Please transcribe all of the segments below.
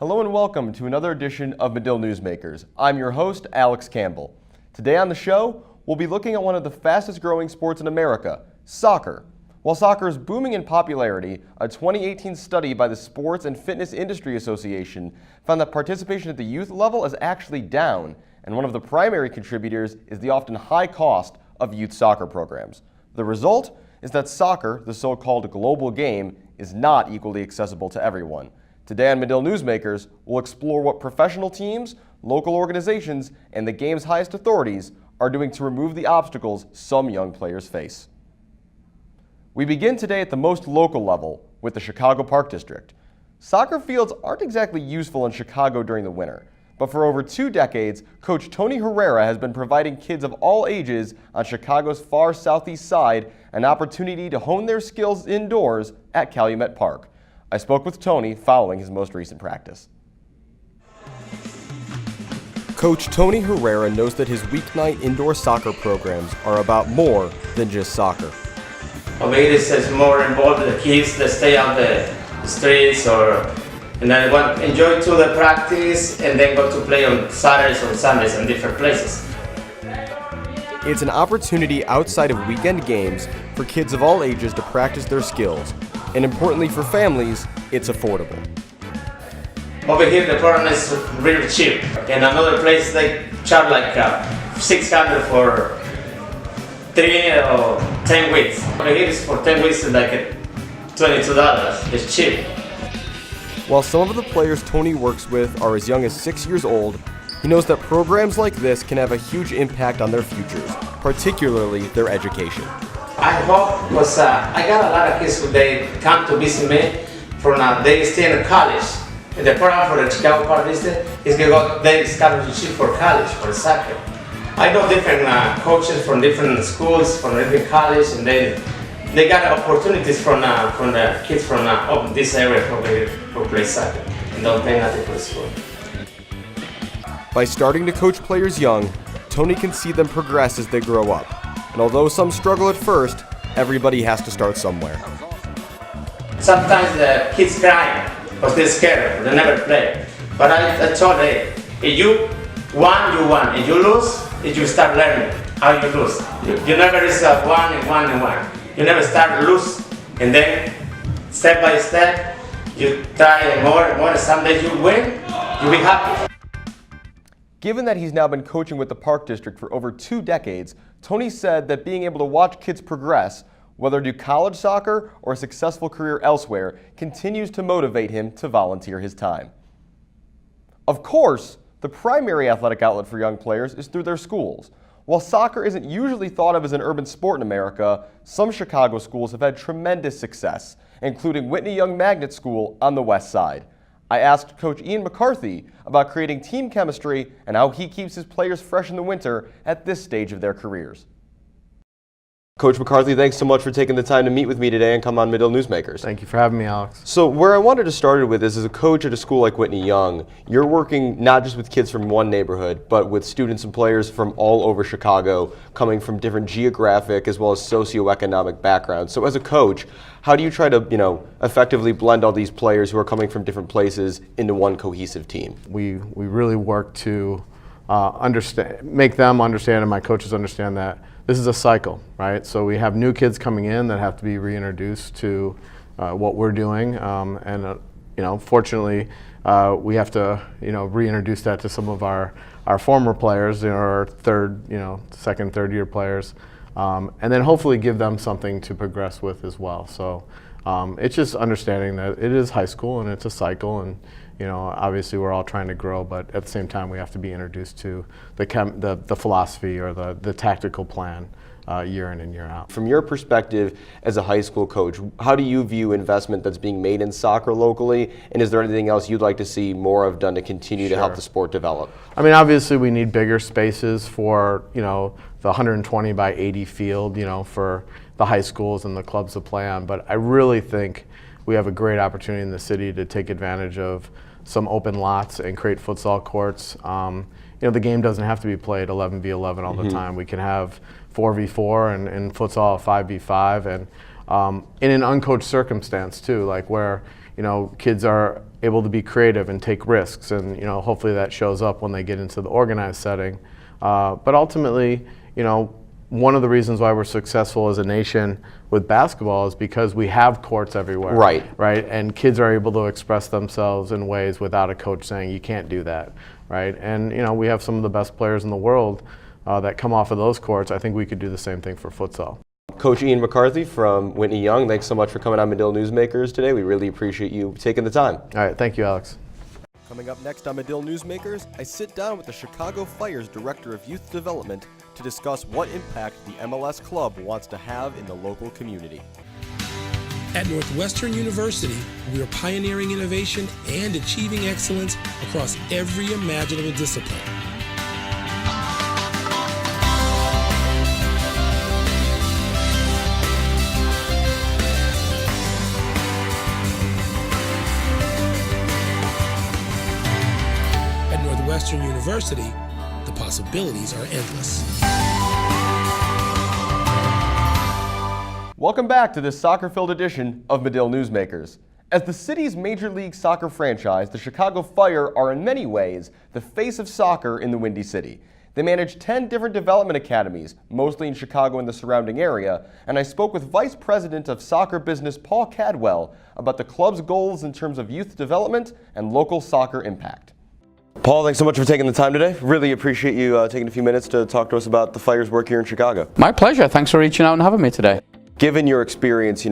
Hello and welcome to another edition of Medill Newsmakers. I'm your host, Alex Campbell. Today on the show, we'll be looking at one of the fastest growing sports in America, soccer. While soccer is booming in popularity, a 2018 study by the Sports and Fitness Industry Association found that participation at the youth level is actually down, and one of the primary contributors is the often high cost of youth soccer programs. The result is that soccer, the so-called global game, is not equally accessible to everyone. Today on Medill Newsmakers, we'll explore what professional teams, local organizations, and the game's highest authorities are doing to remove the obstacles some young players face. We begin today at the most local level with the Chicago Park District. Soccer fields aren't exactly useful in Chicago during the winter, but for over 2 decades, Coach Tony Herrera has been providing kids of all ages on Chicago's far southeast side an opportunity to hone their skills indoors at Calumet Park. I spoke with Tony following his most recent practice. Coach Tony Herrera knows that his weeknight indoor soccer programs are about more than just soccer. Okay, this is more involved with the kids that stay on the streets and then enjoy to the practice and then go to play on Saturdays or Sundays in different places. It's an opportunity outside of weekend games for kids of all ages to practice their skills. And importantly for families, it's affordable. Over here the program is really cheap. In another place they charge like $600 for 3 or 10 weeks. Over here is for 10 weeks like $22. It's cheap. While some of the players Tony works with are as young as 6 years old, he knows that programs like this can have a huge impact on their futures, particularly their education. I hope because I got a lot of kids who they come to visit me from they stay in college. And the program for the Chicago Park District is they scholarship for college for soccer. I know different coaches from different schools, from different colleges, and they got opportunities from the kids from this area who play soccer and don't pay nothing for school. By starting to coach players young, Tony can see them progress as they grow up. And although some struggle at first, everybody has to start somewhere. Sometimes the kids cry because they're scared, they never play. But I told them, if you won, you won. If you lose, if you start learning how you lose. You never is one and one and one. You never start lose, and then step by step, you try more and more. Someday you win, you'll be happy. Given that he's now been coaching with the Park District for over 2 decades, Tony said that being able to watch kids progress, whether do college soccer or a successful career elsewhere, continues to motivate him to volunteer his time. Of course, the primary athletic outlet for young players is through their schools. While soccer isn't usually thought of as an urban sport in America, some Chicago schools have had tremendous success, including Whitney Young Magnet School on the west side. I asked Coach Ian McCarthy about creating team chemistry and how he keeps his players fresh in the winter at this stage of their careers. Coach McCarthy, thanks so much for taking the time to meet with me today and come on Medill Newsmakers. Thank you for having me, Alex. So where I wanted to start with is, as a coach at a school like Whitney Young, you're working not just with kids from one neighborhood, but with students and players from all over Chicago, coming from different geographic as well as socioeconomic backgrounds. So as a coach, how do you try to, effectively blend all these players who are coming from different places into one cohesive team? We really work to make them understand, and my coaches understand, that this is a cycle, right? So we have new kids coming in that have to be reintroduced to what we're doing, fortunately, we have to reintroduce that to some of our former players, our second, third year players, and then hopefully give them something to progress with as well. So it's just understanding that it is high school and it's a cycle, and obviously we're all trying to grow, but at the same time we have to be introduced to the philosophy or the tactical plan year in and year out. From your perspective as a high school coach, how do you view investment that's being made in soccer locally, and is there anything else you'd like to see more of done to continue to help the sport develop? I mean, obviously we need bigger spaces for the 120 by 80 field, for the high schools and the clubs to play on, but I really think we have a great opportunity in the city to take advantage of some open lots and create futsal courts. The game doesn't have to be played 11v11 all the time. We can have 4v4 and futsal 5v5, and in an uncoached circumstance too, like where kids are able to be creative and take risks, and hopefully that shows up when they get into the organized setting. But ultimately, one of the reasons why we're successful as a nation with basketball is because we have courts everywhere. Right. And kids are able to express themselves in ways without a coach saying you can't do that. Right. And we have some of the best players in the world that come off of those courts. I think we could do the same thing for futsal. Coach Ian McCarthy from Whitney Young, thanks so much for coming on Medill Newsmakers today. We really appreciate you taking the time. All right. Thank you, Alex. Coming up next on Medill Newsmakers, I sit down with the Chicago Fire's Director of Youth Development to discuss what impact the MLS club wants to have in the local community. At Northwestern University, we are pioneering innovation and achieving excellence across every imaginable discipline. At Northwestern University, the possibilities are endless. Welcome back to this soccer-filled edition of Medill Newsmakers. As the city's Major League Soccer franchise, the Chicago Fire are in many ways the face of soccer in the Windy City. They manage 10 different development academies, mostly in Chicago and the surrounding area, and I spoke with Vice President of Soccer Business Paul Cadwell about the club's goals in terms of youth development and local soccer impact. Paul, thanks so much for taking the time today. Really appreciate you taking a few minutes to talk to us about the Fire's work here in Chicago. My pleasure. Thanks for reaching out and having me today. Given your experience,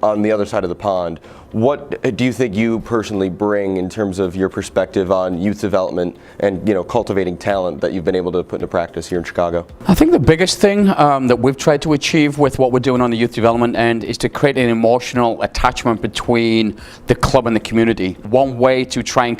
on the other side of the pond, what do you think you personally bring in terms of your perspective on youth development and, cultivating talent that you've been able to put into practice here in Chicago? I think the biggest thing that we've tried to achieve with what we're doing on the youth development end is to create an emotional attachment between the club and the community. One way to try and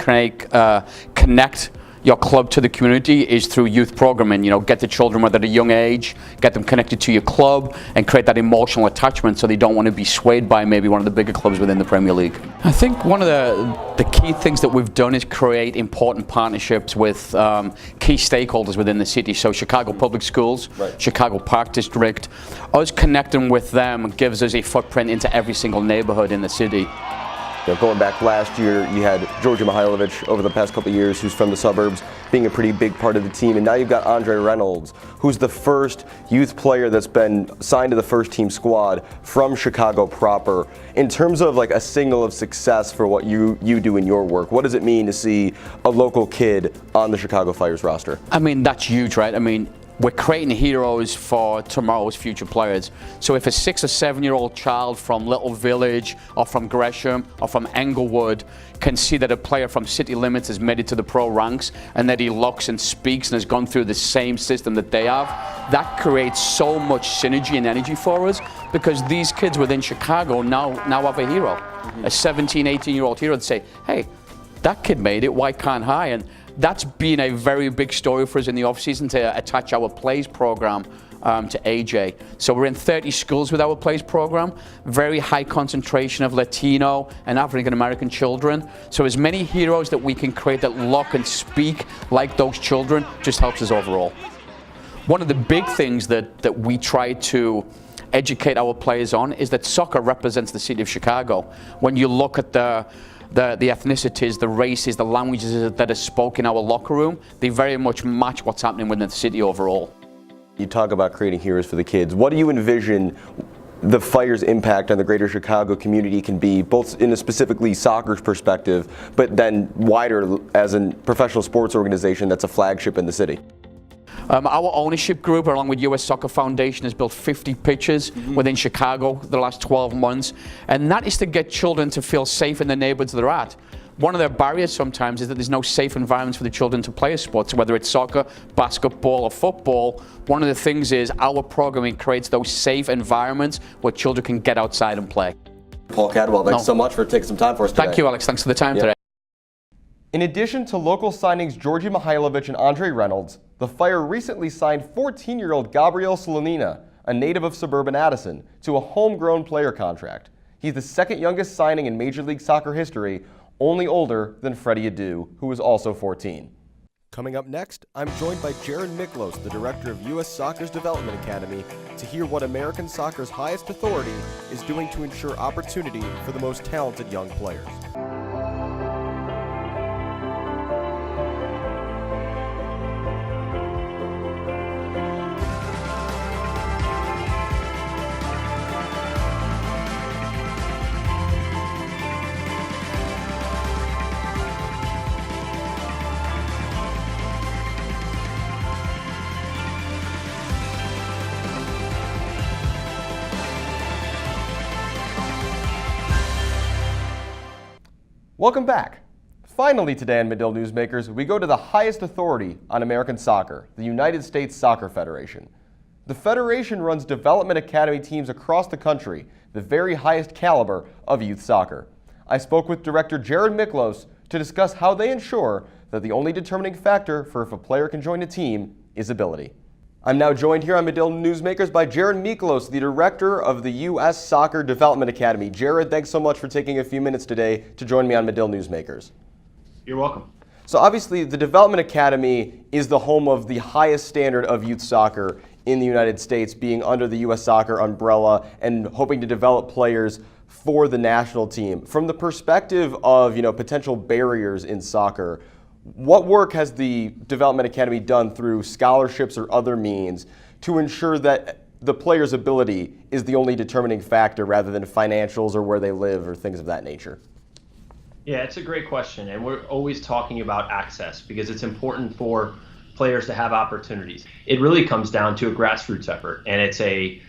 connect your club to the community is through youth programming. Get the children at a young age, get them connected to your club, and create that emotional attachment so they don't want to be swayed by maybe one of the bigger clubs within the Premier League. I think one of the key things that we've done is create important partnerships with key stakeholders within the city. So Chicago Public Schools, Right. Chicago Park District, us connecting with them gives us a footprint into every single neighborhood in the city. Going back last year, you had Georgia Mihailovic over the past couple of years, who's from the suburbs, being a pretty big part of the team. And now you've got Andre Reynolds, who's the first youth player that's been signed to the first team squad from Chicago proper. In terms of a signal of success for what you do in your work, what does it mean to see a local kid on the Chicago Fire's roster? That's huge, right? We're creating heroes for tomorrow's future players. So if a 6 or 7-year-old child from Little Village or from Gresham or from Englewood can see that a player from city limits has made it to the pro ranks and that he looks and speaks and has gone through the same system that they have, that creates so much synergy and energy for us, because these kids within Chicago now have a hero, a 17, 18-year-old hero, and say, hey, that kid made it, why can't I? And that's been a very big story for us in the off-season, to attach our plays program to AJ. So we're in 30 schools with our plays program, very high concentration of Latino and African American children. So as many heroes that we can create that look and speak like those children just helps us overall. One of the big things that we try to educate our players on is that soccer represents the city of Chicago. When you look at the ethnicities, the races, the languages that are spoken in our locker room, they very much match what's happening within the city overall. You talk about creating heroes for the kids. What do you envision the Fire's impact on the greater Chicago community can be, both in a specifically soccer's perspective, but then wider as a professional sports organization that's a flagship in the city? Our ownership group, along with US Soccer Foundation, has built 50 pitches within Chicago the last 12 months, and that is to get children to feel safe in the neighborhoods they're at. One of the barriers sometimes is that there's no safe environments for the children to play a sport, so whether it's soccer, basketball, or football. One of the things is our programming creates those safe environments where children can get outside and play. Paul Cadwell, thanks so much for taking some time for us today. Thank you, Alex. Thanks for the time today. In addition to local signings Georgia Mihailovic and Andre Reynolds, the Fire recently signed 14-year-old Gabriel Solanina, a native of suburban Addison, to a homegrown player contract. He's the second youngest signing in Major League Soccer history, only older than Freddie Adu, who is also 14. Coming up next, I'm joined by Jaron Miklos, the director of US Soccer's Development Academy, to hear what American soccer's highest authority is doing to ensure opportunity for the most talented young players. Welcome back. Finally today on Medill Newsmakers, we go to the highest authority on American soccer, the United States Soccer Federation. The Federation runs development academy teams across the country, the very highest caliber of youth soccer. I spoke with Director Jared Miklos to discuss how they ensure that the only determining factor for if a player can join a team is ability. I'm now joined here on Medill Newsmakers by Jared Miklos, the director of the U.S. Soccer Development Academy. Jared, thanks so much for taking a few minutes today to join me on Medill Newsmakers. You're welcome. So obviously the Development Academy is the home of the highest standard of youth soccer in the United States, being under the U.S. Soccer umbrella and hoping to develop players for the national team. From the perspective of, potential barriers in soccer, what work has the Development Academy done through scholarships or other means to ensure that the player's ability is the only determining factor rather than financials or where they live or things of that nature? Yeah, it's a great question, and we're always talking about access because it's important for players to have opportunities. It really comes down to a grassroots effort, and it's a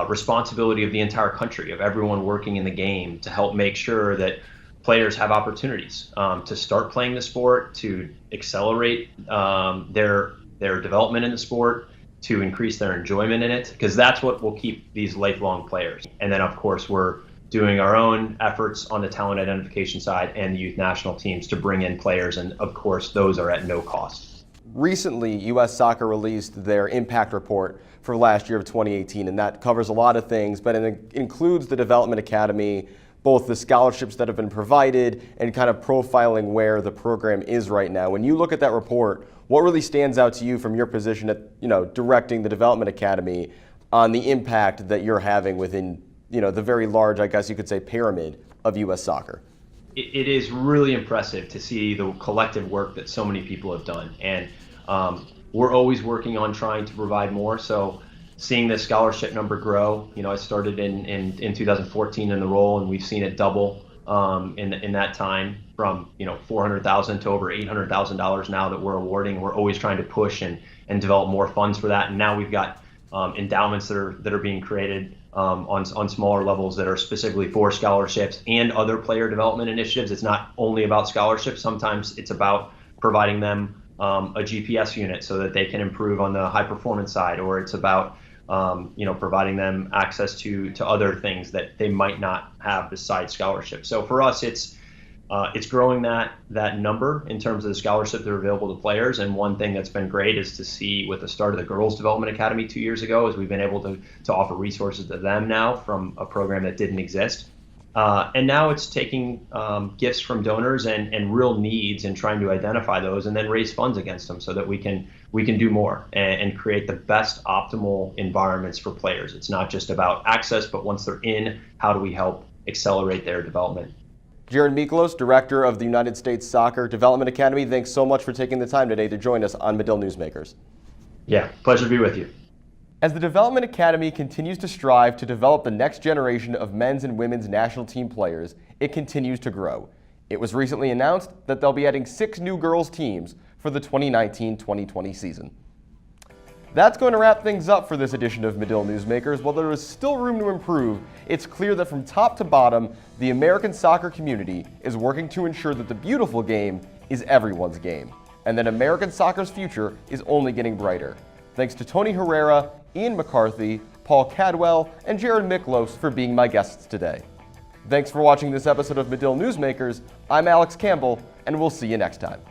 responsibility of the entire country, of everyone working in the game to help make sure that players have opportunities to start playing the sport, to accelerate their development in the sport, to increase their enjoyment in it, because that's what will keep these lifelong players. And then, of course, we're doing our own efforts on the talent identification side and the youth national teams to bring in players, and of course, those are at no cost. Recently, U.S. Soccer released their impact report for last year of 2018, and that covers a lot of things, but it includes the Development Academy, both the scholarships that have been provided and kind of profiling where the program is right now. When you look at that report, what really stands out to you from your position at, directing the Development Academy on the impact that you're having within, the very large, I guess you could say, pyramid of U.S. soccer? It is really impressive to see the collective work that so many people have done. And we're always working on trying to provide more. So seeing the scholarship number grow, I started in 2014 in the role, and we've seen it double in that time from $400,000 to over $800,000 now that we're awarding. We're always trying to push and develop more funds for that. And now we've got endowments that are being created on smaller levels that are specifically for scholarships and other player development initiatives. It's not only about scholarships. Sometimes it's about providing them a GPS unit so that they can improve on the high performance side, or it's about providing them access to other things that they might not have besides scholarships. So for us, it's growing that number in terms of the scholarships that are available to players. And one thing that's been great is to see with the start of the Girls Development Academy 2 years ago, is we've been able to offer resources to them now from a program that didn't exist. And now it's taking gifts from donors and real needs and trying to identify those and then raise funds against them so that we can do more and create the best optimal environments for players. It's not just about access, but once they're in, how do we help accelerate their development? Jared Miklos, Director of the United States Soccer Development Academy, thanks so much for taking the time today to join us on Medill Newsmakers. Yeah, pleasure to be with you. As the Development Academy continues to strive to develop the next generation of men's and women's national team players, it continues to grow. It was recently announced that they'll be adding 6 new girls teams for the 2019-2020 season. That's going to wrap things up for this edition of Medill Newsmakers. While there is still room to improve, it's clear that from top to bottom, the American soccer community is working to ensure that the beautiful game is everyone's game, and that American soccer's future is only getting brighter. Thanks to Tony Herrera, Ian McCarthy, Paul Cadwell, and Jared Miklos for being my guests today. Thanks for watching this episode of Medill Newsmakers. I'm Alex Campbell, and we'll see you next time.